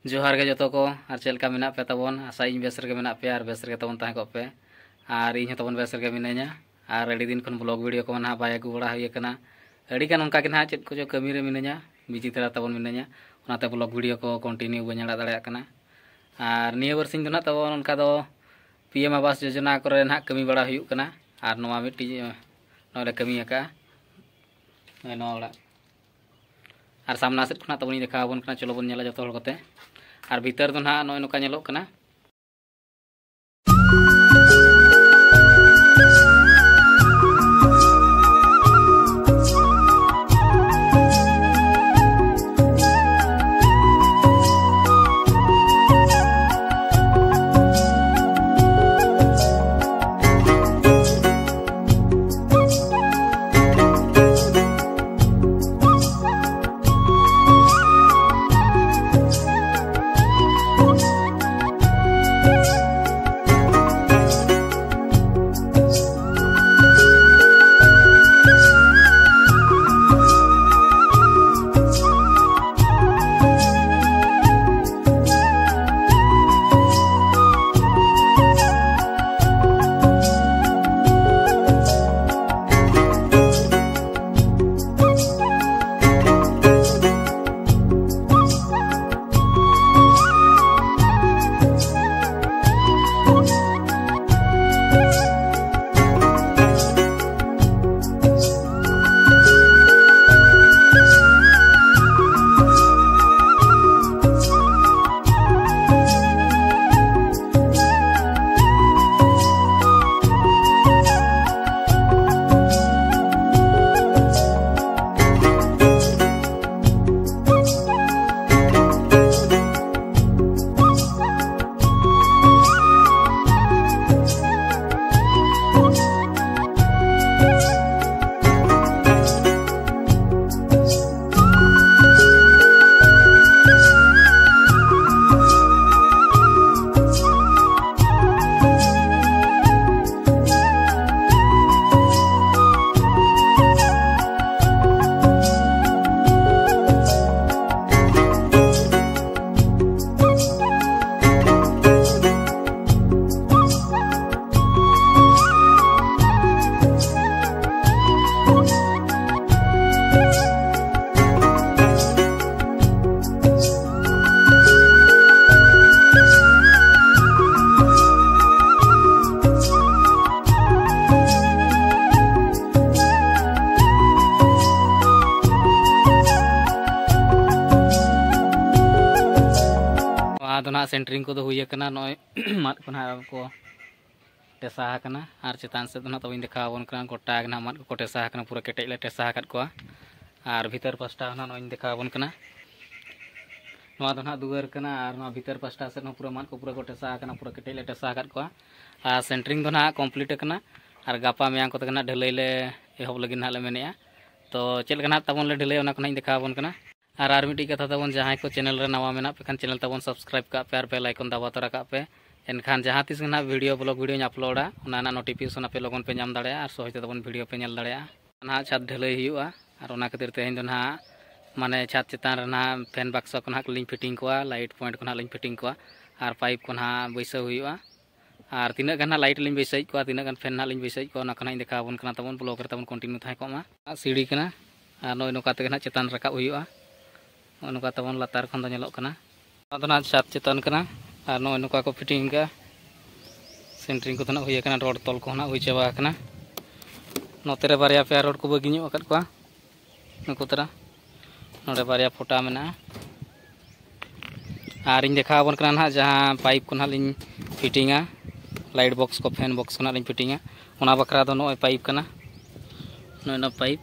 जोहार गे जतो को और चेलका मेना पे तबन आशा इन बेस रगे मेना पे और बेस रगे तबन ताहे को पे और इन तबन बेस रगे मिनाइया और अड़ी दिन खन ब्लॉग वीडियो को ना बाय अगु बड़ा हुई कना अड़ी कान उनका के ना चेद को जो कमी रे मिनाइया बिजी तरा तबन मिनाइया ओनाते ब्लॉग वीडियो को कंटिन्यू बन अड़ा दाड़ा कना और निया बरसिंग दो ना तबन उनका दो पीएम आवास योजना करे ना कमी बड़ा हुई कना और नोवा मिट्टी नोले कमी का नोड़ा और सामना सेट खुना तबनी देखा बन कना चलो बन नेला जतो हल कोते और भीतर दो ना नोय नोका नेलोक कना ना सेंटरिंग को हुई नॉय मत को को टेसा और चितान से तब देखा बन गोटा मत को टेसा पूरा केटे ले टेसा और भीतर पास्टा नॉय देखा बन दुआर और भीतर पास्टा से पूरा मत को पूरा को टेसा पूरा केटे ले टेसा और सेंटरिंग कमप्लीट और गापा मैं को ढलई ले एहब लगे ना मेने तो चलना तबन ले ढलई देखा बन और मिट्टी कथा तबन जहाँ को चैनल रे नवा मेना पे चैनल तबन सब्सक्राइब का पे और बेल आइकन दबा तोरा पे एनखान जहाँ तीस ना वीडियो ब्लॉग वीडियो अपलोडा ना नोटिफिकेशन पे लगन पे नाम दाड़े और सहज तबन वीडियो पे नेल दाड़े ना छात ढलई हुआ और ओना खातिर तेहेन दो ना माने छात चितान रे ना फैन बक्स को ना लिंग फिटिंग को लाइट पॉइंट को ना लिंग फिटिंग को और पाइप को ना बैसा हुआ और तीना गान लाइट लिंग बैसाई को तीना गान फैन ना लिंग बैसाई को ना खाना देखा बन तबन ब्लॉग रे तबन कंटिन्यू थाय को मा सीढ़ी कना और नोय नोका ते ना चितान रकाब हुआ नौका तबन लातार खन ना छात चितान और नौ नौका को फिटिंग का सेंटरिंग को हुई रोड तल को हुई चाबा नोते बारिया पे रोड को बगी नुकु तरह नोड़े बारिया फोटा में और इन देखा बन ना जहाँ पाइप को ना लिंग फिटिंगा लाइट बॉक्स को फैन बॉक्स को लिंग फिटिंगा बकरा दो नॉय पाइप का नॉय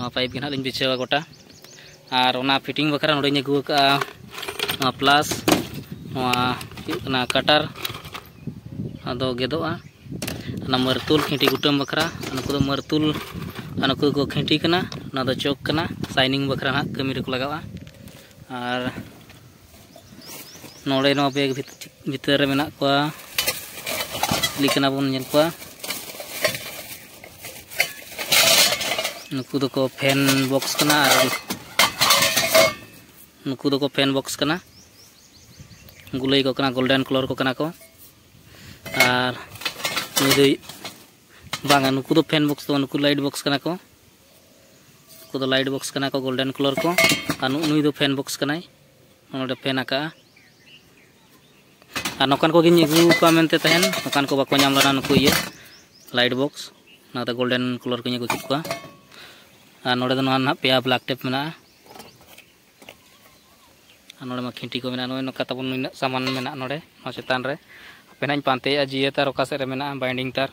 पाइप के ना लिंग बिछावा गोटा और ओना फिटिंग बकरा नोड़े अगू का प्लस कटर अदो गेदोआ मरतुल खींटी गुटम बकरा नुकु मरतुल नुकु को खींटी चौक साइनिंग बकरा ना कमी को लगा और नोड़े बेग भीतर में लिखना बन नुकु फैन बॉक्स और नुकु दो को फैन बॉक्स कना गुलई को कना गोल्डन कलर को कना को और नुई बांगा नुकु दो फैन बॉक्स तो नुकु लाइट बॉक्स कना को नुकु दो लाइट बॉक्स कना को गोल्डन कलर को और नुई दो फैन बॉक्स कनाई नोडे फैन आका और नौकान को गिन अगू का मेनते तहन नौकान को बाको नाम लना नुकु ये लाइट बॉक्स ना गोल्डन कलर को अगू चुका और नोडे दो ना पेया ब्लैक टेप मेना नोड़े में खिंटी को मेना नोका तबन नुना सामान मेना नोड़े चेतान रे पेना पानते जिए तार ओका सेरे मेना बाइंडिंग तार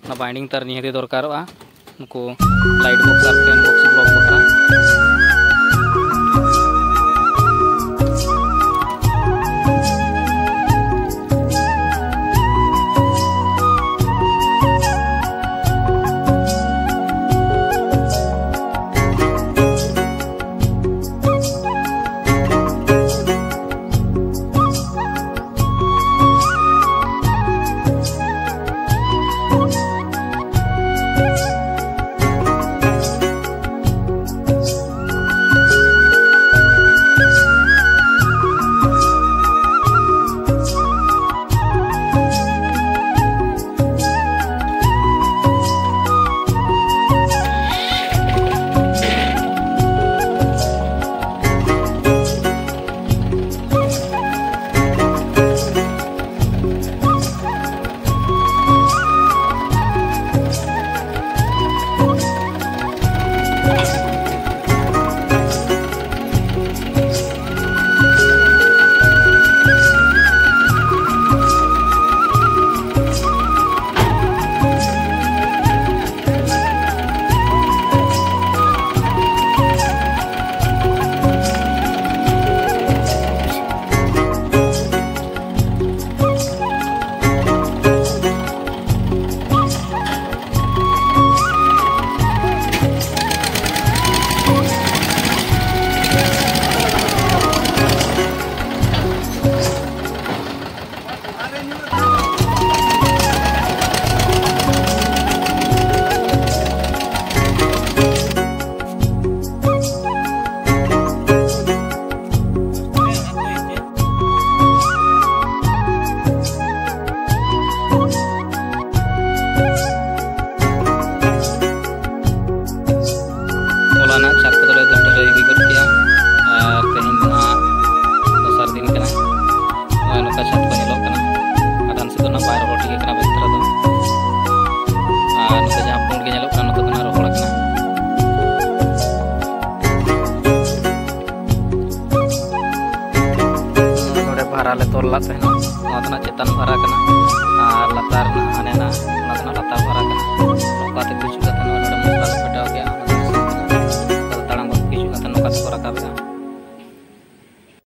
ना बाइंडिंग तार निहती दरकारोआ नुकु लाइट बॉक्स और फैन बॉक्स ब्लॉक बकरा चार को ढलाई गद किया और तेहन दोसर दिन नौका छत को नलों आदान से बाय रोटी बेतरा और नोते जहाँ पुंड के नोते रोहड़ भारा ले तोल तहना चेतान भारा और लतार हाने लतार भारा नौका कुछ मसला पेटाव गया ताड़ा किचु नौका से रखा